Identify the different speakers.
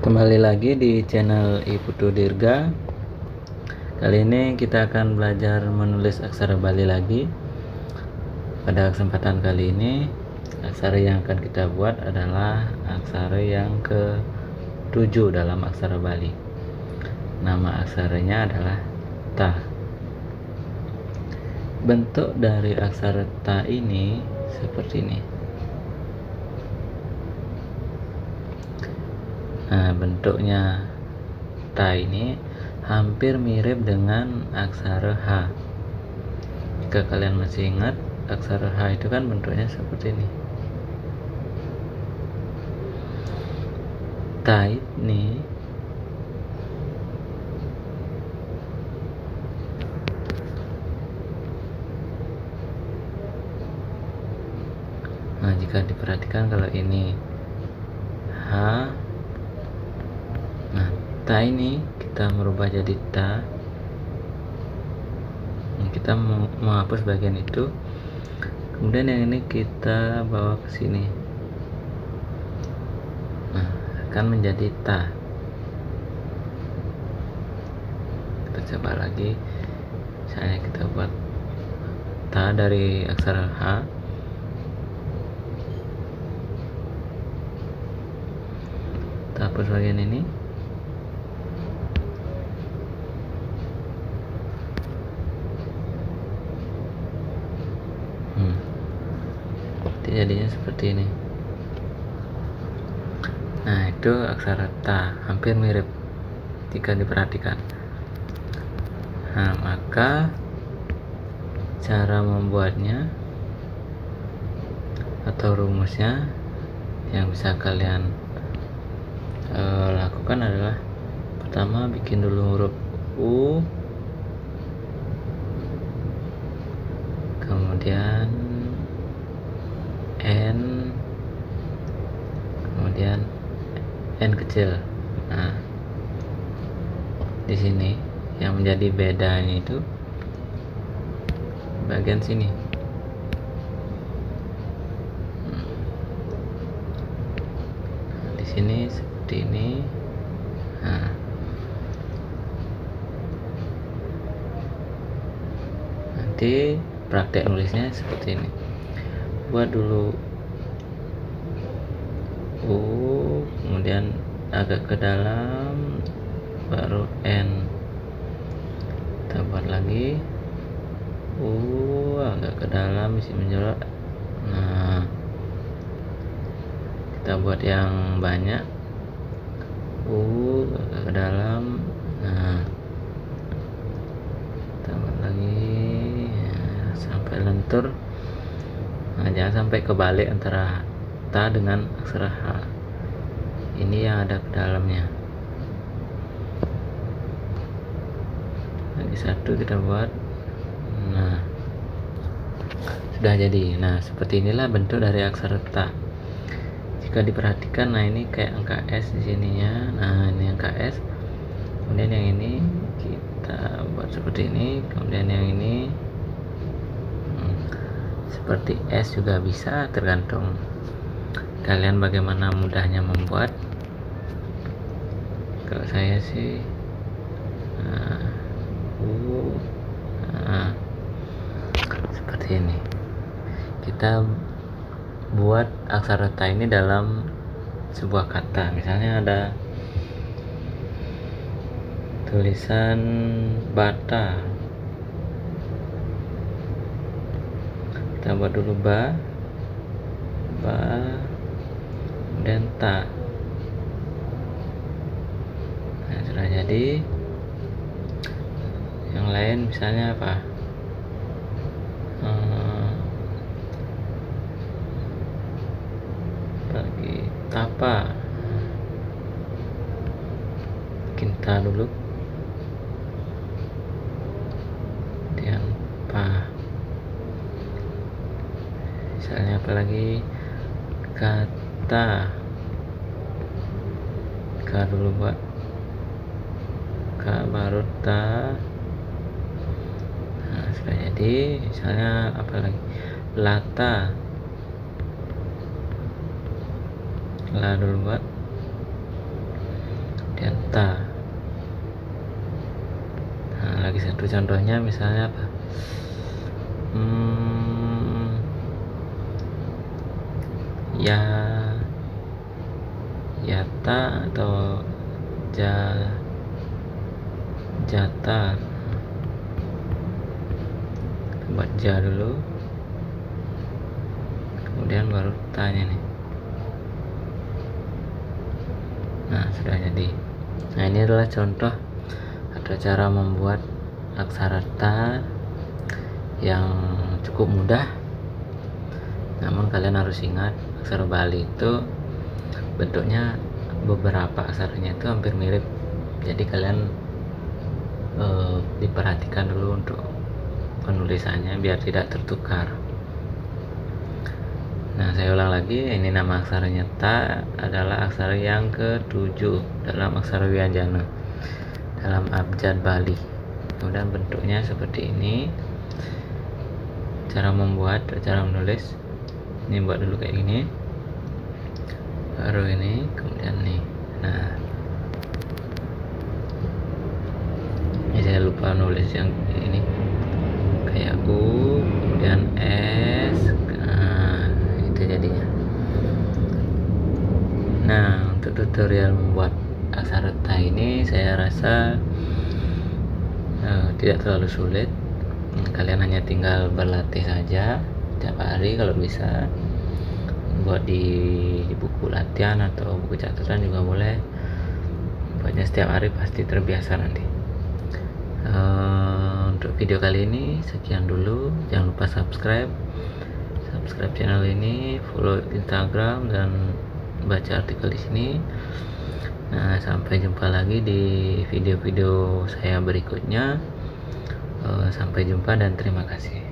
Speaker 1: Kembali lagi di channel Iputu Dirga. Kali ini kita akan belajar menulis aksara Bali lagi. Pada kesempatan kali ini, aksara yang akan kita buat adalah aksara yang ke-7 dalam aksara Bali. Nama aksaranya adalah ta. Bentuk dari aksara ta ini seperti ini. Nah, bentuknya ta ini hampir mirip dengan aksara H. Jika kalian masih ingat, aksara H itu kan bentuknya seperti ini. Ta ini nah, jika diperhatikan kalau ini H, nah ta ini kita merubah jadi ta. Kita menghapus bagian itu, kemudian yang ini kita bawa ke sini. Nah, akan menjadi ta. Kita coba lagi, misalnya kita buat ta dari aksara H. Kita hapus bagian ini. Jadinya seperti ini. Nah, itu aksara ta, hampir mirip jika diperhatikan. Nah, maka cara membuatnya atau rumusnya yang bisa kalian lakukan adalah, pertama bikin dulu huruf U, kemudian N, kemudian N kecil. Nah, di sini yang menjadi bedanya itu bagian sini. Di sini seperti ini. Nah, nanti praktek nulisnya seperti ini. Buat dulu U, kemudian agak ke dalam, baru N. Kita buat lagi U, agak ke dalam, isi menjorok. Nah, kita buat yang banyak, U, agak ke dalam. Nah, kita buat lagi sampai lentur. Nah, jangan sampai kebalik antara ta dengan aksara H. Ini yang ada ke dalamnya. Lagi satu kita buat. Nah, sudah jadi. Nah, seperti inilah bentuk dari aksara ta. Jika diperhatikan, nah ini kayak angka S di sininya. Nah, ini angka S. Kemudian yang ini kita buat seperti ini. Kemudian yang ini seperti S juga bisa, tergantung kalian bagaimana mudahnya membuat. Kalau saya sih seperti ini. Kita buat aksara ta ini dalam sebuah kata. Misalnya ada tulisan bata, kita buat dulu ba, dan ta. Nah, sudah jadi. Yang lain misalnya apa? Bagi tapa, bikin ta dulu, kemudian pa. Misalnya apalagi kata, ka dulu buat ka, baru ta. Nah, sudah jadi. Misalnya apalagi lata, la dulu buat ta. Nah, lagi satu contohnya misalnya apa? Ya, yata atau jata. Buat ja dulu, kemudian baru tanya nih. Nah, sudah jadi. Nah, ini adalah contoh atau cara membuat aksara ta yang cukup mudah. Namun kalian harus ingat, aksara Bali itu bentuknya beberapa aksaranya itu hampir mirip. Jadi kalian diperhatikan dulu untuk penulisannya biar tidak tertukar. Nah, saya ulang lagi, ini nama aksaranya ta adalah aksara yang ke-7 dalam aksara Wianjana dalam abjad Bali. Kemudian bentuknya seperti ini. Cara membuat, cara menulis, ini buat dulu kayak gini, baru ini, kemudian nih. Nah, ini saya lupa nulis yang ini, kayak U, kemudian S. Nah, itu jadinya. Nah, untuk tutorial membuat aksara ta ini saya rasa tidak terlalu sulit. Kalian hanya tinggal berlatih saja tiap hari kalau bisa, buat di buku latihan atau buku catatan juga boleh. Buatnya setiap hari pasti terbiasa nanti. Untuk video kali ini sekian dulu. Jangan lupa subscribe channel ini, follow Instagram, dan baca artikel di sini. Nah, sampai jumpa lagi di video-video saya berikutnya. Sampai jumpa dan terima kasih.